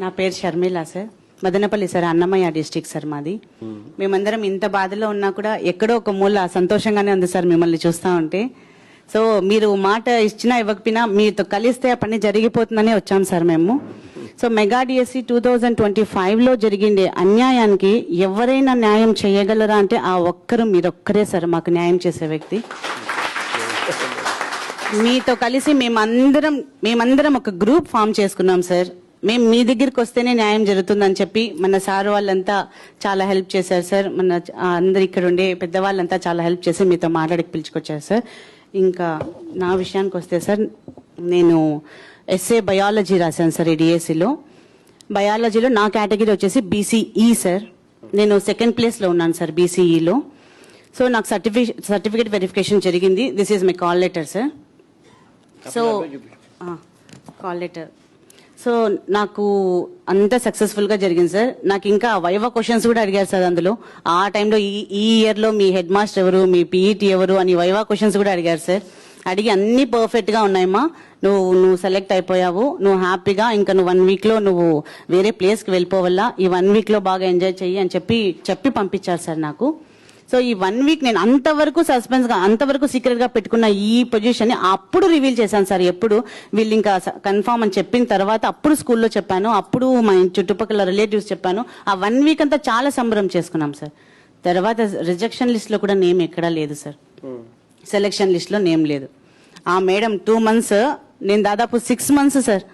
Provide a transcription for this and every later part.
నా పేరు Sharmila sir, Madanapalle sir, Annamayya district sir మాది. మేమందరం ఇంత బాధలో ఉన్నా కూడా ఎక్కడో ఒక మూల సంతోషంగానే ఉంది సార్ మిమ్మల్ని చూస్తూ ఉంటే. సో మీరు మాట ఇచ్చినా ఇవ్వకపోయినా మీతో కలిస్తే ఆ పని జరిగిపోతుందనే వచ్చాం సార్ మేము. సో మెగా డిఎస్సి 2025లో జరిగిండే అన్యాయానికి ఎవరైనా న్యాయం చేయగలరా అంటే ఆ ఒక్కరు మీరొక్కరే సార్ మాకు న్యాయం చేసే వ్యక్తి. మీతో కలిసి మేమందరం ఒక గ్రూప్ ఫామ్ చేసుకున్నాం సార్. మేము మీ దగ్గరికి వస్తేనే న్యాయం జరుగుతుందని చెప్పి మన సార్ వాళ్ళంతా చాలా హెల్ప్ చేశారు సార్. మన అందరు ఇక్కడ ఉండే పెద్దవాళ్ళంతా చాలా హెల్ప్ చేసి మీతో మాట్లాడికి పిలుచుకొచ్చారు సార్. ఇంకా నా విషయానికి వస్తే సార్, నేను ఎస్ఏ బయాలజీ రాశాను సార్ ఈ డిఎస్సిలో. బయాలజీలో నా కేటగిరీ వచ్చేసి బీసీఈ సార్. నేను సెకండ్ ప్లేస్లో ఉన్నాను సార్ బీసీఈలో. సో నాకు సర్టిఫికేట్ వెరిఫికేషన్ జరిగింది. This is my call letter sir. So call letter. So నాకు అంతా సక్సెస్ఫుల్గా జరిగింది సార్. నాకు ఇంకా వైవా క్వశ్చన్స్ కూడా అడిగారు సార్ అందులో. ఆ టైంలో ఈ ఇయర్లో మీ హెడ్ మాస్టర్ ఎవరు, మీ పీఈటీ ఎవరు అని వైవా క్వశ్చన్స్ కూడా అడిగారు సార్. అడిగి అన్ని పర్ఫెక్ట్గా ఉన్నాయమ్మా, నువ్వు సెలెక్ట్ అయిపోయావు, నువ్వు హ్యాపీగా ఇంకా నువ్వు 1 వీక్లో నువ్వు వేరే ప్లేస్కి వెళ్ళిపోవాలా, ఈ 1 వీక్లో బాగా ఎంజాయ్ చెయ్యి అని చెప్పి పంపించారు సార్ నాకు. సో ఈ 1 వీక్ నేను అంతవరకు సస్పెన్స్గా అంతవరకు సీక్రెట్గా పెట్టుకున్న ఈ పొజిషన్ని అప్పుడు రివీల్ చేశాను సార్. ఎప్పుడు వీళ్ళు ఇంకా కన్ఫామ్ అని చెప్పిన తర్వాత అప్పుడు స్కూల్లో చెప్పాను, అప్పుడు మా చుట్టుపక్కల రిలేటివ్స్ చెప్పాను. ఆ 1 వీక్ అంతా చాలా సంబరం చేసుకున్నాం సార్. తర్వాత రిజెక్షన్ లిస్ట్లో కూడా నేమ్ ఎక్కడా లేదు సార్. సెలెక్షన్ లిస్ట్లో నేమ్ లేదు. ఆ మేడం 2 months, నేను దాదాపు 6 months సార్.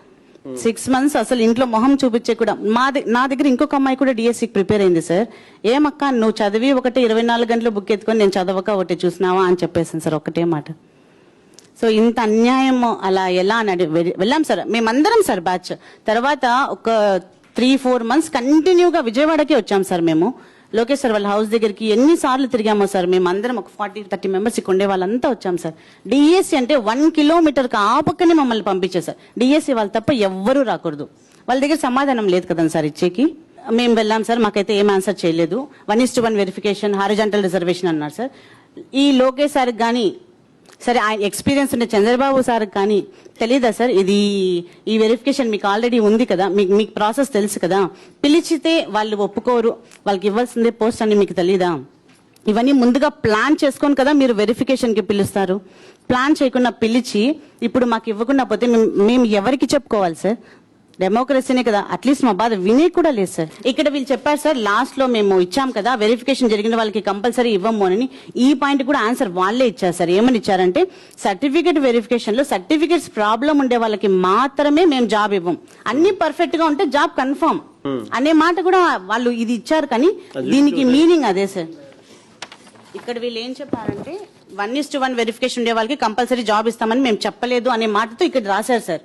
6 months అసలు ఇంట్లో మొహం చూపించే కూడా. నా దగ్గర ఇంకొక అమ్మాయి కూడా డిఎస్సికి ప్రిపేర్ అయింది సార్. ఏమక్క నువ్వు చదివి ఒకటి 24 గంటలు బుక్ ఎత్తుకొని నేను చదవక ఒకటి చూసినావా అని చెప్పేసాను సార్, ఒకటే మాట. సో ఇంత అన్యాయం అలా ఎలా అని వెళ్ళాం సార్ మేమందరం సార్ బ్యాచ్. తర్వాత ఒక 3-4 months కంటిన్యూగా విజయవాడకి వచ్చాం సార్ మేము. లోకేష్ సార్ వాళ్ళ హౌస్ దగ్గరికి ఎన్నిసార్లు తిరిగామో సార్. మేము అందరం ఒక 40-30 members ఇక్కడ ఉండే వాళ్ళంతా వచ్చాం సార్. డిఎస్సి అంటే 1 kilometer ఆ పక్కనే మమ్మల్ని పంపించారు సార్. డిఎస్సి వాళ్ళు తప్ప ఎవ్వరూ రాకూడదు. వాళ్ళ దగ్గర సమాధానం లేదు కదా సార్ ఇచ్చేకి. మేము వెళ్ళాం సార్, మాకైతే ఏం ఆన్సర్ చేయలేదు. 1:1 వెరిఫికేషన్, హారిజాంటల్ రిజర్వేషన్ అన్నారు సార్. ఈ లోకేష్ సార్కి కానీ, సరే ఆయన ఎక్స్పీరియన్స్ ఉండే చంద్రబాబు సార్కి కానీ తెలీదా సార్ ఇది ఈ వెరిఫికేషన్ మీకు ఆల్రెడీ ఉంది కదా, మీకు ప్రాసెస్ తెలుసు కదా, పిలిచితే వాళ్ళు ఒప్పుకోరు, వాళ్ళకి ఇవ్వాల్సిందే పోస్ట్ అని మీకు తెలీదా? ఇవన్నీ ముందుగా ప్లాన్ చేసుకొని కదా మీరు వెరిఫికేషన్కి పిలుస్తారు. ప్లాన్ చేయకుండా పిలిచి ఇప్పుడు మాకు ఇవ్వకుండా పోతే మేము ఎవరికి చెప్పుకోవాలి సార్? డెమోక్రసీనే కదా, అట్లీస్ట్ మా బాధ వినే కూడా లేదు సార్. ఇక్కడ వీళ్ళు చెప్పారు సార్ లాస్ట్ లో మేము ఇచ్చాం కదా వెరిఫికేషన్ జరిగిన వాళ్ళకి కంపల్సరీ ఇవ్వము అని. ఈ పాయింట్ కూడా ఆన్సర్ వాళ్ళే ఇచ్చారు సార్. ఏమని ఇచ్చారంటే సర్టిఫికేట్ వెరిఫికేషన్ లో సర్టిఫికేట్స్ ప్రాబ్లం ఉండే వాళ్ళకి మాత్రమే మేము జాబ్ ఇవ్వం, అన్ని పర్ఫెక్ట్ గా ఉంటే జాబ్ కన్ఫర్మ్ అనే మాట కూడా వాళ్ళు ఇది ఇచ్చారు. కానీ దీనికి మీనింగ్ అదే సార్. ఇక్కడ వీళ్ళు ఏం చెప్పారంటే 1:1 వెరిఫికేషన్ ఉండే వాళ్ళకి కంపల్సరీ జాబ్ ఇస్తామని మేము చెప్పలేదు అనే మాటతో ఇక్కడ రాశారు సార్.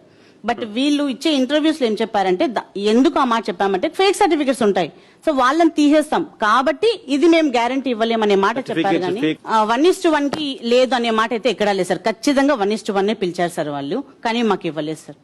బట్ వీళ్ళు ఇచ్చే ఇంటర్వ్యూస్ లో ఏం చెప్పారంటే ఎందుకు ఆ మాట చెప్పామంటే ఫేక్ సర్టిఫికెట్స్ ఉంటాయి, సో వాళ్ళని తీసేస్తాం కాబట్టి ఇది మేము గ్యారంటీ ఇవ్వలేమనే మాట చెప్పారు. కానీ 1:1 కి లేదు అనే మాట అయితే ఎక్కడా లేదు సార్. ఖచ్చితంగా 1:1 పిలిచారు సార్ వాళ్ళు, కానీ మాకు ఇవ్వలేదు సార్.